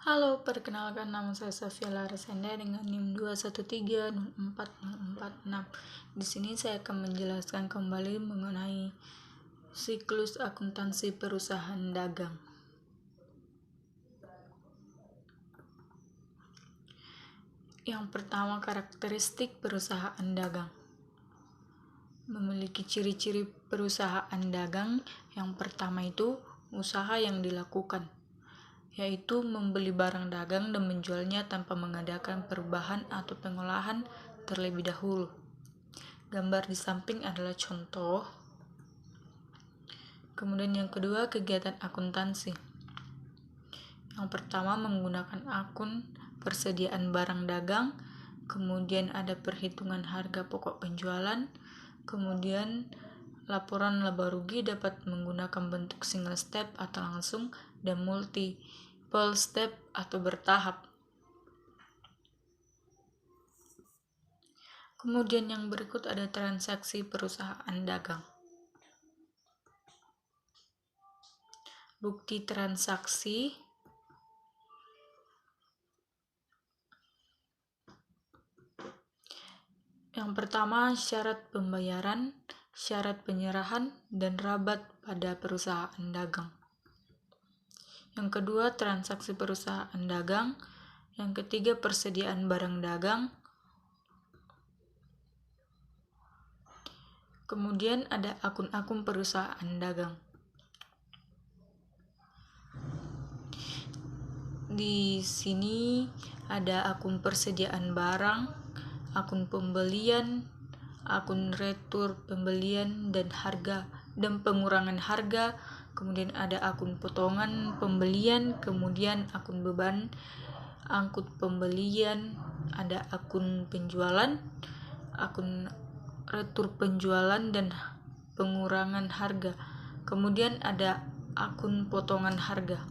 Halo, perkenalkan nama saya Safia Larasenda dengan NIM 213040446. Di sini saya akan menjelaskan kembali mengenai siklus akuntansi perusahaan dagang. Yang pertama, karakteristik perusahaan dagang. Memiliki ciri-ciri perusahaan dagang. Yang pertama itu usaha yang dilakukan, yaitu membeli barang dagang dan menjualnya tanpa mengadakan perubahan atau pengolahan terlebih dahulu. Gambar di samping adalah contoh. Kemudian yang kedua, kegiatan akuntansi. Yang pertama, menggunakan akun persediaan barang dagang, kemudian ada perhitungan harga pokok penjualan, kemudian laporan laba rugi dapat menggunakan bentuk single step atau langsung dan multiple step atau bertahap. Kemudian yang berikut ada transaksi perusahaan dagang. Bukti transaksi. Yang pertama, syarat pembayaran, syarat penyerahan, dan rabat pada perusahaan dagang. Yang kedua, transaksi perusahaan dagang. Yang ketiga, persediaan barang dagang. Kemudian ada akun-akun perusahaan dagang. Di sini ada akun persediaan barang, akun pembelian, akun retur pembelian dan harga dan pengurangan harga, kemudian ada akun potongan pembelian, kemudian akun beban angkut pembelian, ada akun penjualan, akun retur penjualan dan pengurangan harga, kemudian ada akun potongan harga.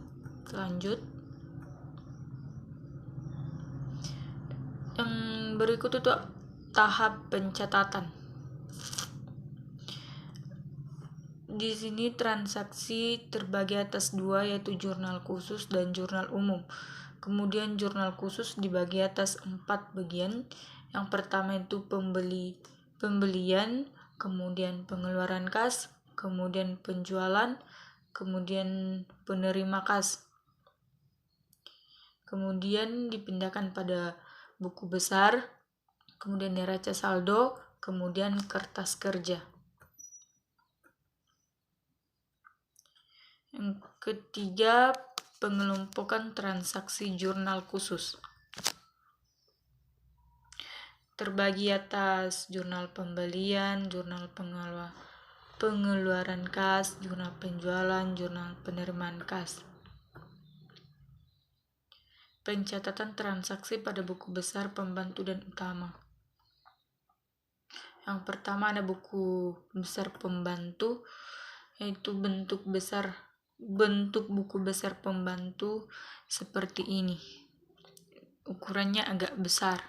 Lanjut, yang berikut itu tahap pencatatan. Di sini transaksi terbagi atas dua, yaitu jurnal khusus dan jurnal umum. Kemudian jurnal khusus dibagi atas 4 bagian. Yang pertama itu pembelian, kemudian pengeluaran kas, kemudian penjualan, kemudian penerima kas. Kemudian dipindahkan pada buku besar, kemudian neraca saldo, kemudian kertas kerja. Yang ketiga, pengelompokan transaksi jurnal khusus. Terbagi atas jurnal pembelian, jurnal pengeluaran kas, jurnal penjualan, jurnal penerimaan kas. Pencatatan transaksi pada buku besar pembantu dan utama. Yang pertama ada buku besar pembantu, yaitu bentuk buku besar pembantu seperti ini. Ukurannya agak besar.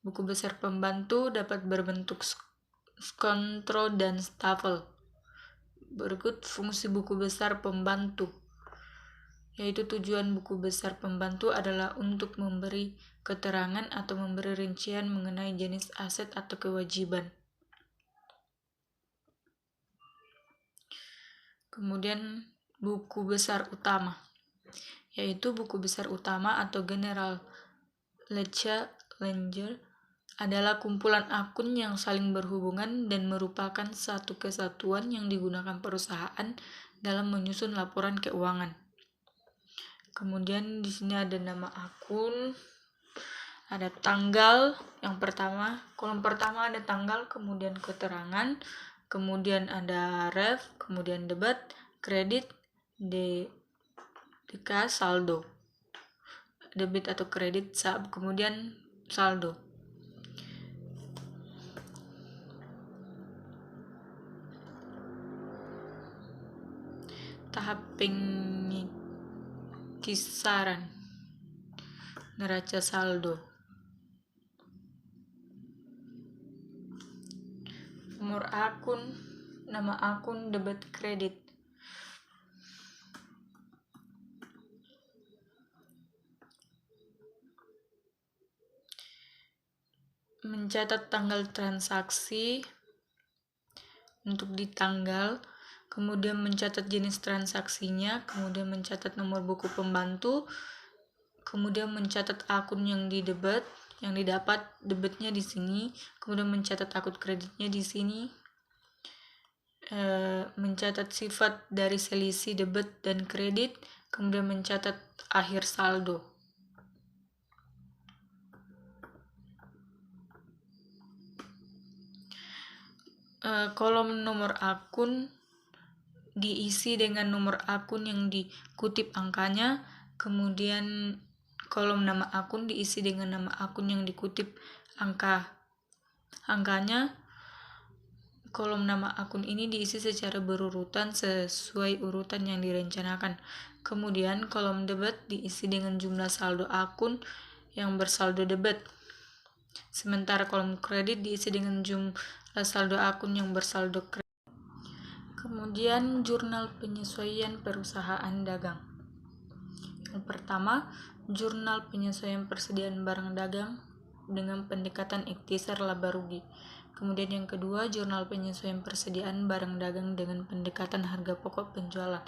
Buku besar pembantu dapat berbentuk kontrol dan stafel. Berikut fungsi buku besar pembantu, yaitu tujuan buku besar pembantu adalah untuk memberi keterangan atau memberi rincian mengenai jenis aset atau kewajiban. Kemudian buku besar utama, yaitu buku besar utama atau general ledger adalah kumpulan akun yang saling berhubungan dan merupakan satu kesatuan yang digunakan perusahaan dalam menyusun laporan keuangan. Kemudian di sini ada nama akun, ada tanggal. Yang pertama, kolom pertama ada tanggal, kemudian keterangan, kemudian ada ref, kemudian debit, kredit, DK, saldo. Debit atau kredit, kemudian saldo. Tahap pengkisaran neraca saldo. Nomor akun, nama akun, debit, kredit. mencatat tanggal transaksi untuk di tanggal, kemudian mencatat jenis transaksinya, kemudian mencatat nomor buku pembantu, kemudian mencatat akun yang didapat debitnya di sini, kemudian mencatat akun kreditnya di sini, mencatat sifat dari selisih debit dan kredit, kemudian mencatat akhir saldo. Kolom nomor akun diisi dengan nomor akun yang dikutip angkanya, kemudian kolom nama akun diisi dengan nama akun yang dikutip angkanya. Kolom nama akun ini diisi secara berurutan sesuai urutan yang direncanakan. Kemudian kolom debit diisi dengan jumlah saldo akun yang bersaldo debit. Sementara kolom kredit diisi dengan jumlah saldo akun yang bersaldo kredit. Kemudian jurnal penyesuaian perusahaan dagang. Yang pertama, jurnal penyesuaian persediaan barang dagang dengan pendekatan ikhtisar laba rugi. Kemudian yang kedua, jurnal penyesuaian persediaan barang dagang dengan pendekatan harga pokok penjualan.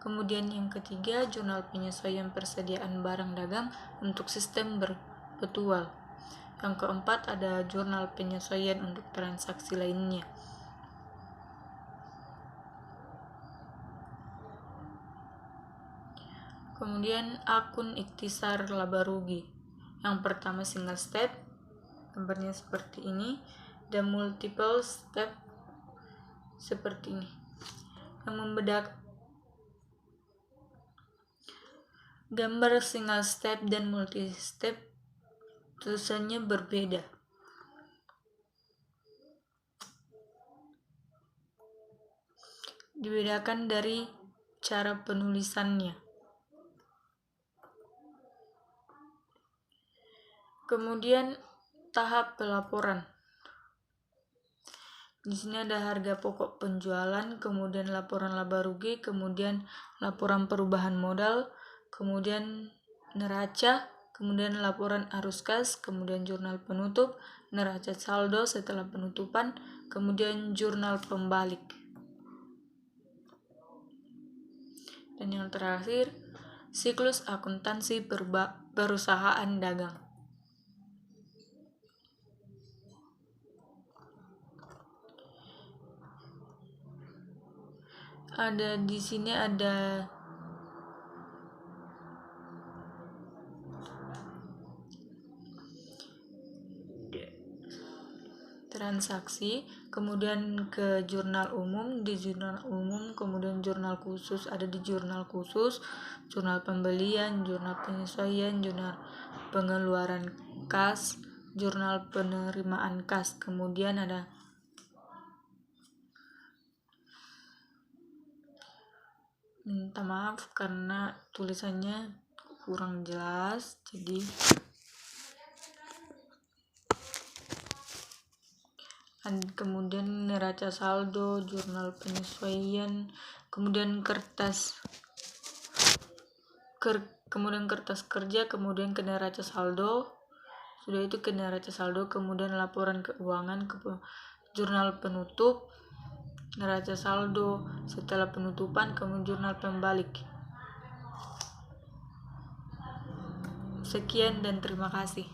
Kemudian yang ketiga, jurnal penyesuaian persediaan barang dagang untuk sistem berpetual. Yang keempat, ada jurnal penyesuaian untuk transaksi lainnya. Kemudian akun ikhtisar laba rugi. Yang pertama single step, gambarnya seperti ini, dan multiple step seperti ini. Yang membedakan gambar single step dan multi step tulisannya berbeda. Dibedakan dari cara penulisannya. Kemudian tahap pelaporan. Di sini ada harga pokok penjualan, kemudian laporan laba rugi, kemudian laporan perubahan modal, kemudian neraca, kemudian laporan arus kas, kemudian jurnal penutup, neraca saldo setelah penutupan, kemudian jurnal pembalik. Dan yang terakhir, siklus akuntansi perusahaan dagang. Di sini ada transaksi, kemudian ke jurnal umum, di jurnal umum, kemudian jurnal khusus, ada di jurnal khusus, jurnal pembelian, jurnal penyesuaian, jurnal pengeluaran kas, jurnal penerimaan kas, kemudian ada minta maaf karena tulisannya kurang jelas, jadi kemudian neraca saldo, jurnal penyesuaian, kemudian kertas kerja, kemudian ke neraca saldo, sudah itu ke neraca saldo, kemudian laporan keuangan, jurnal penutup, neraca saldo setelah penutupan, kemudian jurnal pembalik. Sekian dan terima kasih.